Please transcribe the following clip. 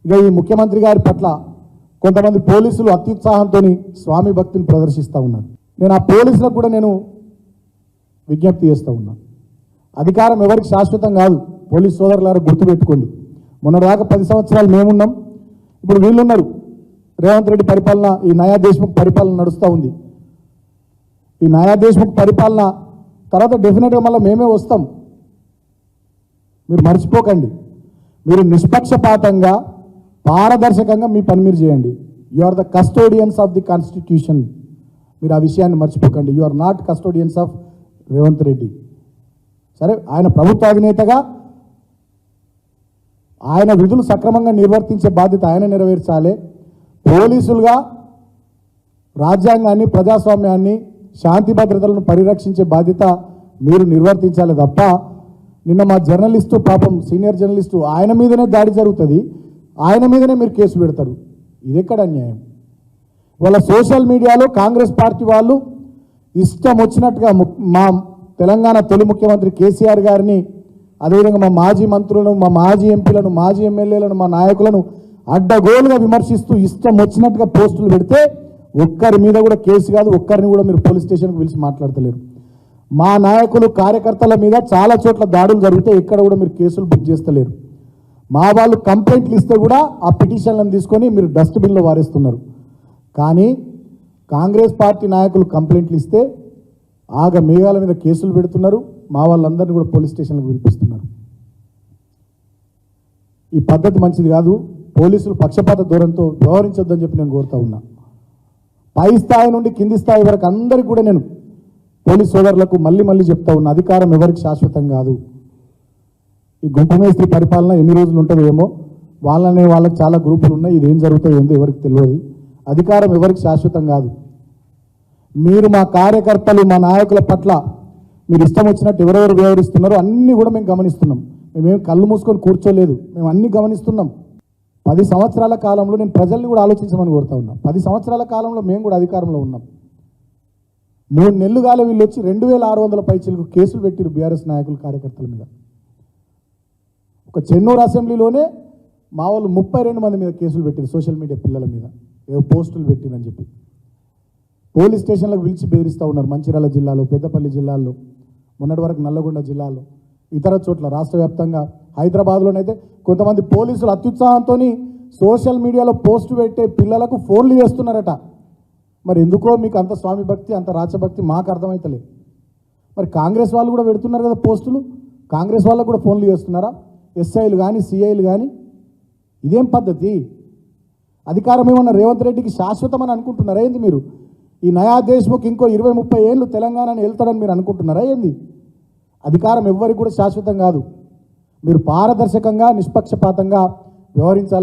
ఇక ఈ ముఖ్యమంత్రి గారి పట్ల కొంతమంది పోలీసులు అత్యుత్సాహంతో స్వామి భక్తిని ప్రదర్శిస్తూ ఉన్నారు. నేను ఆ పోలీసులకు కూడా నేను విజ్ఞప్తి చేస్తూ ఉన్నా, అధికారం ఎవరికి శాశ్వతం కాదు. పోలీస్ సోదరులారా గుర్తుపెట్టుకోండి. మొన్నదాకా 10 సంవత్సరాలు మేమున్నాం, ఇప్పుడు వీళ్ళున్నారు. రేవంత్ రెడ్డి పరిపాలన, ఈ నయా దేశ్ముఖ్ పరిపాలన నడుస్తూ ఉంది. ఈ నయా దేశ్ముఖ్ పరిపాలన తర్వాత డెఫినెట్గా మళ్ళీ మేమే వస్తాం. మీరు మర్చిపోకండి. మీరు నిష్పక్షపాతంగా పారదర్శకంగా మీ పని మీరు చేయండి. You are the custodians of the constitution. మీరు ఆ విషయాన్ని మర్చిపోకండి. You are not custodians of Revanth Reddy. సరే, ఆయన ప్రభుత్వ అధినేతగా ఆయన విధులు సక్రమంగా నిర్వర్తించే బాధ్యత ఆయన నెరవేర్చాలి. పోలీసులుగా రాజ్యాంగాన్ని, ప్రజాస్వామ్యాన్ని, శాంతి భద్రతలను పరిరక్షించే బాధ్యత మీరు నిర్వర్తించాలి తప్ప నిన్న మా జర్నలిస్టు, పాపం సీనియర్ జర్నలిస్టు, ఆయన మీదనే దాడి జరుగుతుంది, ఆయన మీదనే మీరు కేసు పెడతారు. ఇది ఎక్కడ అన్యాయం? వాళ్ళ సోషల్ మీడియాలో కాంగ్రెస్ పార్టీ వాళ్ళు ఇష్టం వచ్చినట్టుగా మా తెలంగాణ తొలి ముఖ్యమంత్రి కేసీఆర్ గారిని, అదేవిధంగా మా మాజీ మంత్రులను, మా మాజీ ఎంపీలను, మాజీ ఎమ్మెల్యేలను, మా నాయకులను అడ్డగోలుగా విమర్శిస్తూ ఇష్టం వచ్చినట్టుగా పోస్టులు పెడితే ఒక్కరి మీద కూడా కేసు కాదు, ఒక్కరిని కూడా మీరు పోలీస్ స్టేషన్కి పిలిచి మాట్లాడతలేరు. మా నాయకులు, కార్యకర్తల మీద చాలా చోట్ల దాడులు జరిగితే ఎక్కడ కూడా మీరు కేసులు బుక్ చేస్తలేరు. మా వాళ్ళు కంప్లైంట్లు ఇస్తే కూడా ఆ పిటిషన్లను తీసుకొని మీరు డస్ట్బిన్లో వారేస్తున్నారు. కానీ కాంగ్రెస్ పార్టీ నాయకులు కంప్లైంట్లు ఇస్తే ఆగ మేఘాల మీద కేసులు పెడుతున్నారు, మా వాళ్ళందరినీ కూడా పోలీస్ స్టేషన్లకు పిలిపిస్తున్నారు. ఈ పద్ధతి మంచిది కాదు. పోలీసులు పక్షపాత ధోరణితో వ్యవహరించొద్దని చెప్పి నేను కోరుతా ఉన్నా. పై స్థాయి నుండి కింది స్థాయి వరకు అందరికీ కూడా నేను పోలీస్ సోదరులకు మళ్ళీ చెప్తా ఉన్నా, అధికారం ఎవరికి శాశ్వతం కాదు. ఈ గుంపు మేస్త్రి పరిపాలన ఎన్ని రోజులు ఉంటుందో ఏమో, వాళ్ళకి చాలా గ్రూపులు ఉన్నాయి, ఇదేం జరుగుతుందో ఏందో ఎవరికి తెలియదు. అధికారం ఎవరికి శాశ్వతం కాదు. మీరు మా కార్యకర్తలు, మా నాయకుల పట్ల మీరు ఇష్టం వచ్చినట్టు ఎవరెవరు వ్యవహరిస్తున్నారో అన్నీ కూడా మేము గమనిస్తున్నాం. మేమేం కళ్ళు మూసుకొని కూర్చోలేదు, మేము అన్నీ గమనిస్తున్నాం. 10 సంవత్సరాల కాలంలో నేను ప్రజల్ని కూడా ఆలోచించమని కోరుతా ఉన్నా. 10 సంవత్సరాల కాలంలో మేము కూడా అధికారంలో ఉన్నాం. 3 నెలలు కాలే వీళ్ళు వచ్చి 2600 పైచీలకు కేసులు పెట్టిరు బీఆర్ఎస్ నాయకులు, కార్యకర్తల మీద. ఒక చెన్నూరు అసెంబ్లీలోనే మా వాళ్ళు 32 మంది మీద కేసులు పెట్టిరు, సోషల్ మీడియా పిల్లల మీద ఏవో పోస్టులు పెట్టిరని చెప్పి. పోలీస్ స్టేషన్లకు పిలిచి బెదిరిస్తూ ఉన్నారు. మంచిర్యాల జిల్లాలో, పెద్దపల్లి జిల్లాలో, మొన్నటి వరకు నల్లగొండ జిల్లాలో, ఇతర చోట్ల రాష్ట్ర వ్యాప్తంగా, హైదరాబాద్లోనైతే కొంతమంది పోలీసులు అత్యుత్సాహంతో సోషల్ మీడియాలో పోస్టు పెట్టే పిల్లలకు ఫోన్లు చేస్తున్నారట. మరి ఎందుకో మీకు అంత స్వామి భక్తి, అంత రాచభక్తి మాకు అర్థమవుతలే. మరి కాంగ్రెస్ వాళ్ళు కూడా పెడుతున్నారు కదా పోస్టులు, కాంగ్రెస్ వాళ్ళకు కూడా ఫోన్లు చేస్తున్నారా? ఎస్ఐలు కానీ, సిఐలు కానీ. ఇదేం పద్ధతి? అధికారం ఏమన్నా రేవంత్ రెడ్డికి శాశ్వతమని అనుకుంటున్నారా ఏంది మీరు? ఈ నయా దేశ్ముఖ్ ఇంకో 20-30 ఏళ్ళు తెలంగాణని వెళ్తాడని మీరు అనుకుంటున్నారా ఏంది? అధికారం ఎవ్వరికి కూడా శాశ్వతం కాదు. మీరు పారదర్శకంగా, నిష్పక్షపాతంగా వ్యవహరించాలని